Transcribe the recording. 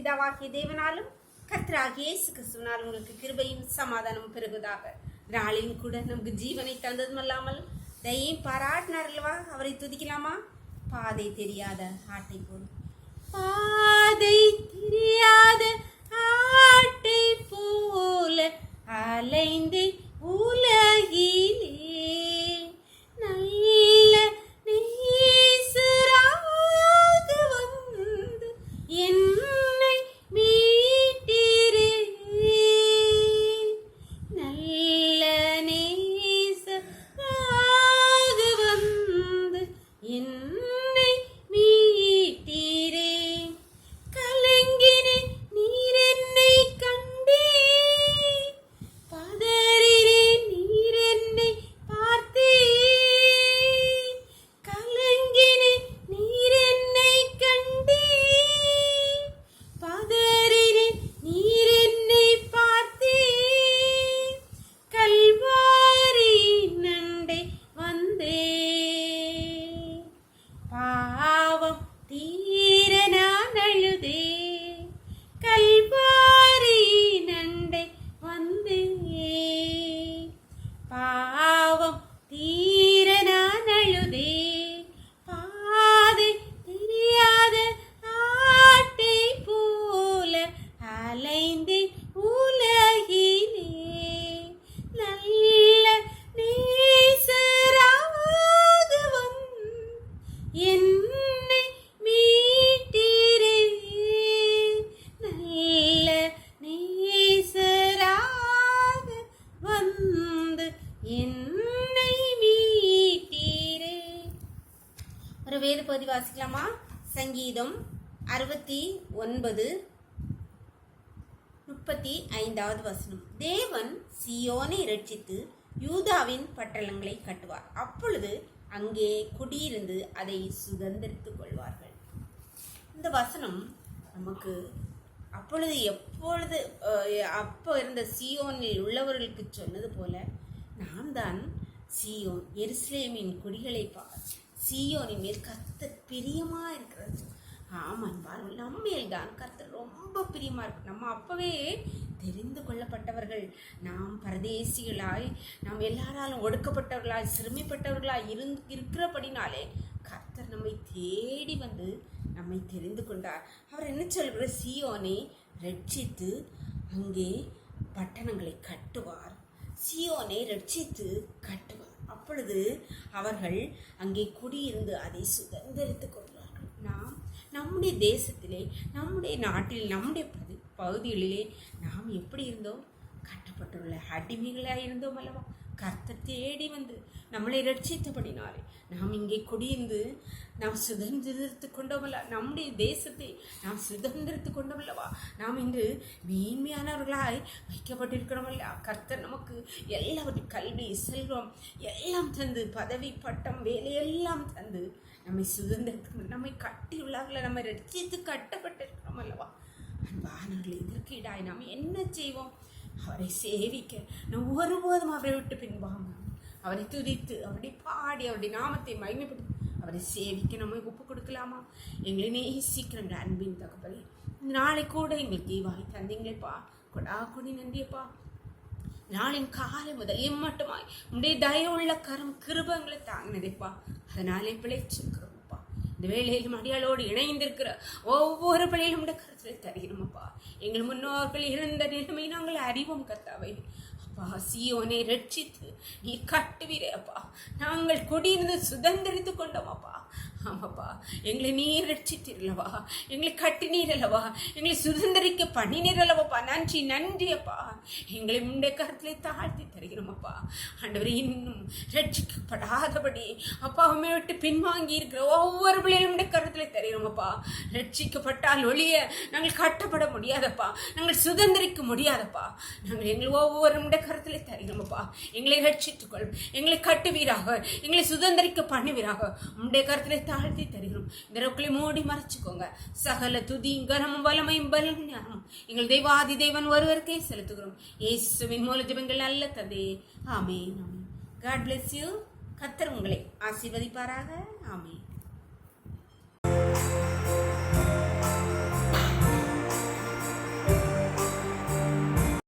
பிதாவாகிய தேவனாலும் கர்த்தராகிய இயேசு கிறிஸ்துவினால் உங்களுக்கு கிருபையும் சமாதானம் பெருகுதாக. நாளிலும் கூட நமக்கு ஜீவனை தந்ததும் அல்லாமல் தயையும் பாராட்டினார் அல்லவா? அவரை துதிக்கலாமா? பாதை தெரியாத ஆட்டை போல, பாதை தெரியாத ஆட்டை போல அலைந்து உலகிலே நல்ல நேசராக வந்து என்னை மீட்டீரே. நல்ல நேசராக வந்து என்னை மீட்டீரே. கலங்கினேன், நீர் என்னை கண்டே, பதறினேன், நீர் என்னை பார்த்தே. கலங்கினேன், நீர் என்னை கண்டே, பதறினேன், நீர் என்னை பார்த்தே. கல்வாரி நண்டை வந்தே, பாவம் தீர நான் அழுதே. கல்வாரி நண்டை வந்தே, பாவம் தீர நான் அழுதே. பாதை தெரியாத ஆட்டை போல அலைந்தே உலகிலே நல்ல நேசராக வந்து என்னை மீட்டீரே. நல்ல நேசராக வந்து என்னை மீட்டீரே. ஒரு வேத பகுதி வாசிக்கலாமா? சங்கீதம் 69:35 வசனம். தேவன் சீயோனை இரட்சித்து யூதாவின் பட்டணங்களை கட்டுவார். அப்பொழுது அங்கே குடியிருந்து அதை சுதந்திரித்துக் கொள்வார்கள். இந்த வசனம் நமக்கு அப்பொழுது எப்பொழுது அப்போ இருந்த சீயோனில் உள்ளவர்களுக்கு சொன்னது போல, நாம் தான் சீயோன், எருசலேமின் குடிகளை சீயோனின் மேல் கர்த்தர் பிரியமா இருக்கிறது. ஆமாம், நம்ம மேல் தான் கர்த்தர் ரொம்ப பிரியமா இருக்கு. நம்ம அப்பவே தெரிந்து கொள்ளப்பட்டவர்கள், நாம் பரதேசிகளாய், நாம் எல்லாராலும் ஒடுக்கப்பட்டவர்களாய், சிறுமைப்பட்டவர்களாய் இருக்கிறபடினாலே கர்த்தர் நம்மை தேடி வந்து நம்மை தெரிந்து கொண்டார். அவர் என்ன சொல்கிறார்? சீயோனை ரட்சித்து அங்கே பட்டணங்களை கட்டுவார். சீயோனை ரட்சித்து கட்டுவார். அப்பொழுது அவர்கள் அங்கே குடியிருந்து அதை சுதந்திரித்துக் கொள்வார்கள். நாம் நம்முடைய தேசத்திலே, நம்முடைய நாட்டில், நம்முடைய பகுதிகளிலே நாம் எப்படி இருந்தோம்? கட்டப்பட்டுள்ள அடிமைகளாக இருந்தோம் அல்லவா? கர்த்தர் தேடி வந்து நம்மளை ரட்சித்தபடினாலே நாம் இங்கே குடியிருந்து நாம் சுதந்திரத்து கொண்டோமல்ல, நம்முடைய தேசத்தை நாம் சுதந்திரத்து கொண்டோமல்லவா? நாம் இன்று மேன்மையானவர்களாய் வைக்கப்பட்டிருக்கிறோமல்ல. கர்த்தர் நமக்கு எல்லாவற்றையும், கல்வி, செல்வம் எல்லாம் தந்து, பதவி, பட்டம், வேலையெல்லாம் தந்து நம்மை சுதந்திரத்துக்கு, நம்மை கட்டியுள்ளார்கள, நம்மை ரட்சித்து கட்டப்பட்டிருக்கிறோம் அல்லவா? அன்பானவர்கள், இதற்கு ஈடாய் நாம் என்ன செய்வோம்? அவரை சேவிக்க நாம் ஒருபோதும் அவரை விட்டு பின்பாங்க, அவரை துதித்து, அவருடைய பாடி, அவருடைய நாமத்தை மகிமைப்படுத்தி அவரை சேவிக்க நம்மை ஒப்பு கொடுக்கலாமா? எங்களை நேசிக்கிற அன்பின் தகவலை நாளை கூட எங்களுக்கு தீவாய் தந்தீங்களேப்பா, கொடா கொடி நன்றியப்பா. நாளின் காலை முதல் எம்மட்டுமாய் உடைய தயவுள்ள கரம் கிருபங்களை தாங்கினதைப்பா, அதனாலே பிழைச்சிருக்கிறோம்ப்பா. இந்த வேளையிலும் அடியாளோடு இணைந்திருக்கிற ஒவ்வொரு பிள்ளைகளும் கருத்தில் தருகிறோமப்பா. எங்கள் முன்னோர்கள் இருந்த நிலைமை நாங்கள் அறிவோம் கர்த்தாவே. அப்பா, சீயோனை ரட்சித்து நீ கட்டுவீரே அப்பா. நாங்கள் குடியிருந்து சுதந்திரித்து கொண்டோம் அப்பா. ஆமாப்பா, எங்களை நீர் ரட்சித்தீரல்லவா, எங்களை கட்டினீர் அல்லவா, எங்களை சுதந்திரிக்க பண்ணினீர் அல்லவாப்பா. நன்றி நன்றி அப்பா. எங்களை முண்டை கருத்திலே தாழ்த்தி தருகிறோம் அப்பா. ஆண்டவர், இன்னும் ரட்சிக்கப்படாதபடி அப்பா உண்மை விட்டு பின்வாங்கி இருக்கிற ஒவ்வொரு பிள்ளைகளும் கருத்திலே தருகிறோம் அப்பா. ரட்சிக்கப்பட்டால் ஒழிய நாங்கள் கட்டப்பட முடியாதப்பா, நாங்கள் சுதந்திரிக்க முடியாதப்பா. நாங்கள் எங்களை ஒவ்வொரு கருத்திலே தருகிறோம் அப்பா. எங்களை ரட்சித்துக்கொள், எங்களை கட்டுவீராக, எங்களை சுதந்திரிக்க பண்ணுவீராக. உடைய கருத்திலே தாழ்த்தி தருகிறோம். இந்த ரொக்களை மூடி மறைச்சுக்கோங்க. சகல துதி, கனமும் வல்லமையும் பலனும் ஞானமும் எங்கள் தெய்வாதி தேவன் ஒருவருக்கே செலுத்துகிறோம். இயேசுவின் மூல ஜெபங்கள் நல்ல தந்தையே, ஆமென். God bless you. கர்த்தர் உங்களை ஆசீர்வதிப்பாராக. ஆமென்.